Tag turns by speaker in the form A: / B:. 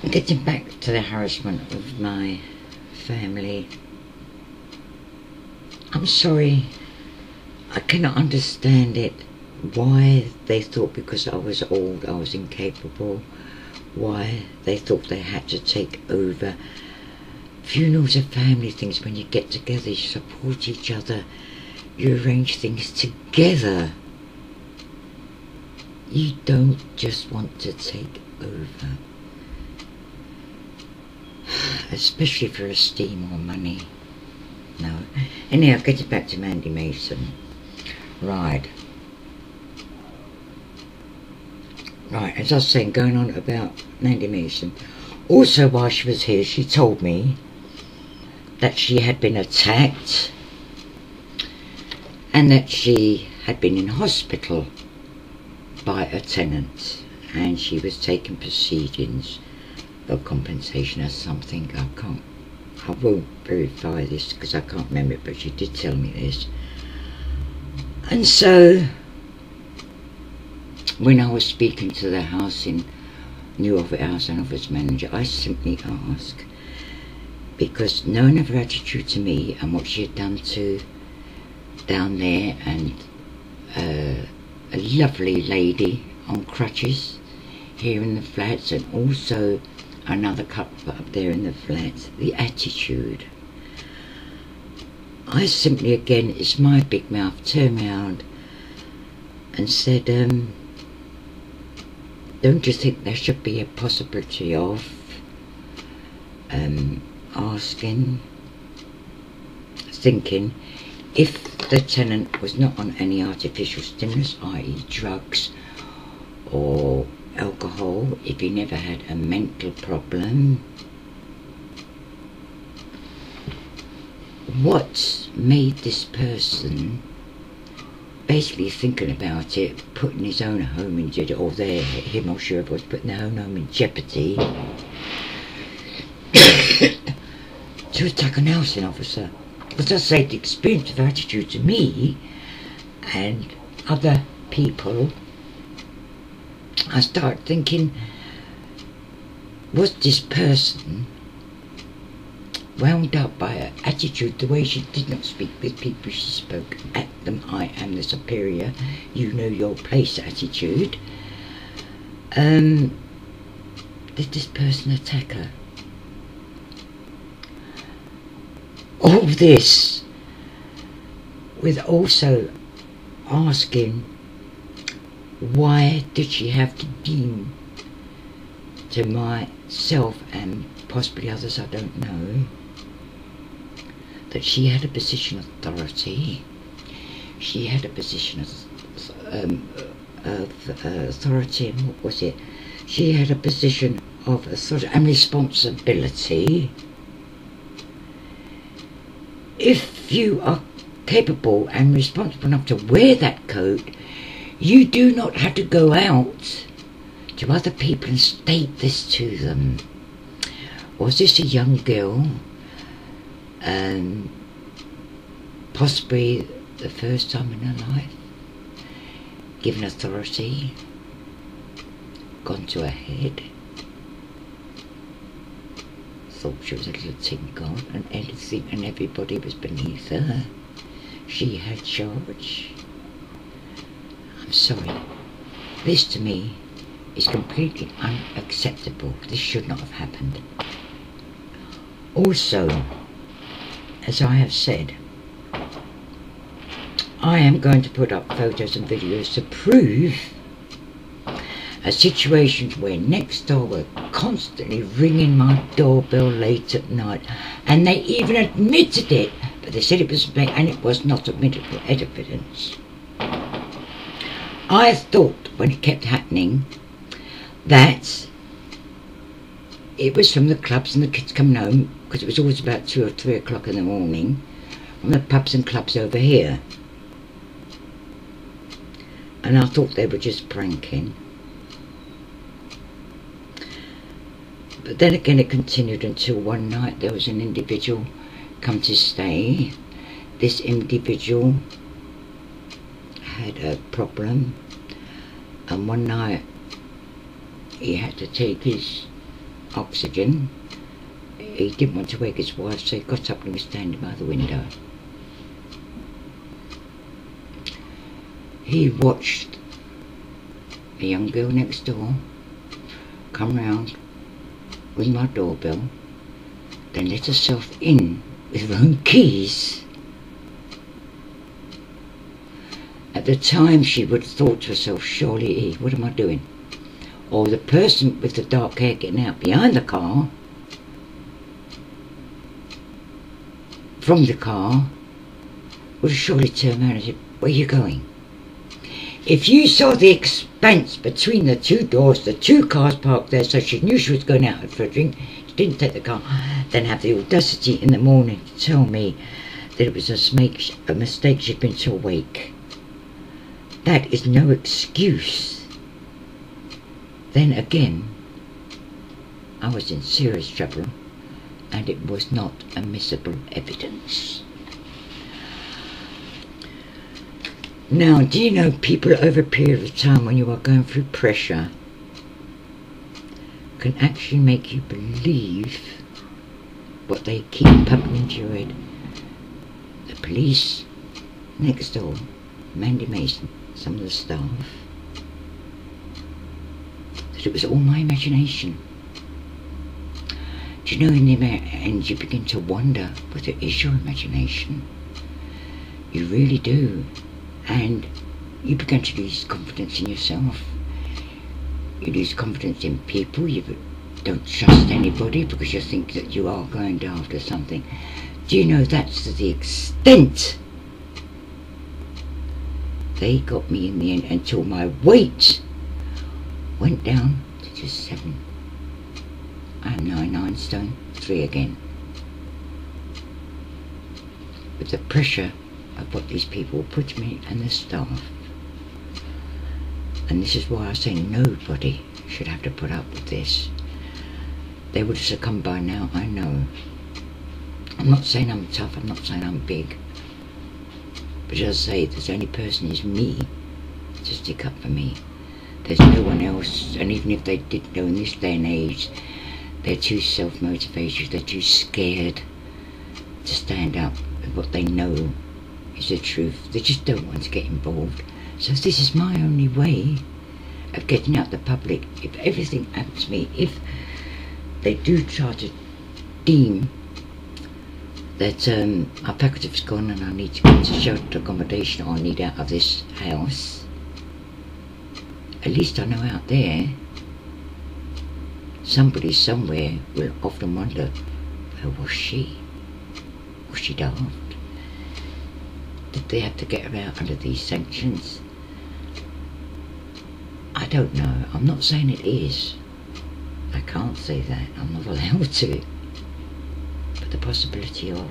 A: Getting back to the harassment of my family, I'm sorry, I cannot understand it. Why they thought because I was old, I was incapable. Why they thought they had to take over. Funerals are family things. When you get together, you support each other, you arrange things together. You don't just want to take over, especially for esteem or money. No. Anyhow, getting back to Mandy Mason. Right, as I was saying, going on about Mandy Mason. Also, while she was here, she told me that she had been attacked and that she had been in hospital by a tenant, and she was taking proceedings for compensation or something. I won't verify this because I can't remember it, but she did tell me this. And so when I was speaking to the new housing office manager, I simply asked, because knowing of her attitude to me and what she had done to down there, and a lovely lady on crutches here in the flats, and also another couple up there in the flats, the attitude. I simply, again, it's my big mouth, turned round and said, don't you think there should be a possibility of thinking if the tenant was not on any artificial stimulus, i.e. drugs or alcohol, if he never had a mental problem, what made this person basically thinking about it, putting his own home in jeopardy, or him or she was putting their own home in jeopardy to attack an housing officer? As I say, the experience of attitude to me and other people, I started thinking, was this person wound up by her attitude, the way she did not speak with people, she spoke at them, I am the superior, you know your place attitude. Did this person attack her? All this with also asking, why did she have to deem to myself and possibly others, I don't know, that she had a position of authority, she had a position of authority, and what was it? She had a position of authority and responsibility. If you are capable and responsible enough to wear that coat, you do not have to go out to other people and state this to them. Was this a young girl, possibly the first time in her life, given authority, gone to her head, thought she was a little tin god and anything and everybody was beneath her? She had charge. I'm sorry, this to me is completely unacceptable. This should not have happened. Also, as I have said, I am going to put up photos and videos to prove situations where next door were constantly ringing my doorbell late at night, and they even admitted it, but they said it was me and it was not admissible evidence. I thought when it kept happening that it was from the clubs and the kids coming home, because it was always about 2 or 3 o'clock in the morning, from the pubs and clubs over here, and I thought they were just pranking. But then again it continued until one night there was an individual come to stay. This individual had a problem, and one night he had to take his oxygen. He didn't want to wake his wife, so he got up and was standing by the window. He watched a young girl next door come round with my doorbell, then let herself in with her own keys. At the time she would have thought to herself, surely, what am I doing? Or the person with the dark hair getting out behind the car, from the car, would have surely turned around and said, where are you going? If you saw the expanse between the two doors, the two cars parked there, so she knew she was going out for a drink, she didn't take the car, then have the audacity in the morning to tell me that it was a mistake, she'd been too awake. That is no excuse. Then again, I was in serious trouble, and it was not admissible evidence. Now, do you know people over a period of time when you are going through pressure can actually make you believe what they keep pumping into your head? The police next door, Mandy Mason, some of the staff, that it was all my imagination. Do you know, in the end you begin to wonder whether it is your imagination. You really do. And you begin to lose confidence in yourself. You lose confidence in people. You don't trust anybody because you think that you are going after something. Do you know that's to the extent they got me in the end, until my weight went down to just 7. I'm 9 stone 3 again. With the pressure of what these people put me and the staff. And this is why I say nobody should have to put up with this. They would have succumbed by now, I know. I'm not saying I'm tough, I'm not saying I'm big. But as I say, the only person is me to stick up for me. There's no one else, and even if they did know in this day and age, they're too self-motivated, they're too scared to stand up with what they know is the truth. They just don't want to get involved. So this is my only way of getting out the public. If everything happens to me, if they do try to deem that our package is gone and I need to get to sheltered accommodation, or I need out of this house, at least I know out there somebody somewhere will often wonder, where was she? Was she daft? Did they have to get her out under these sanctions? I don't know. I'm not saying it is. I can't say that. I'm not allowed to. But the possibility of.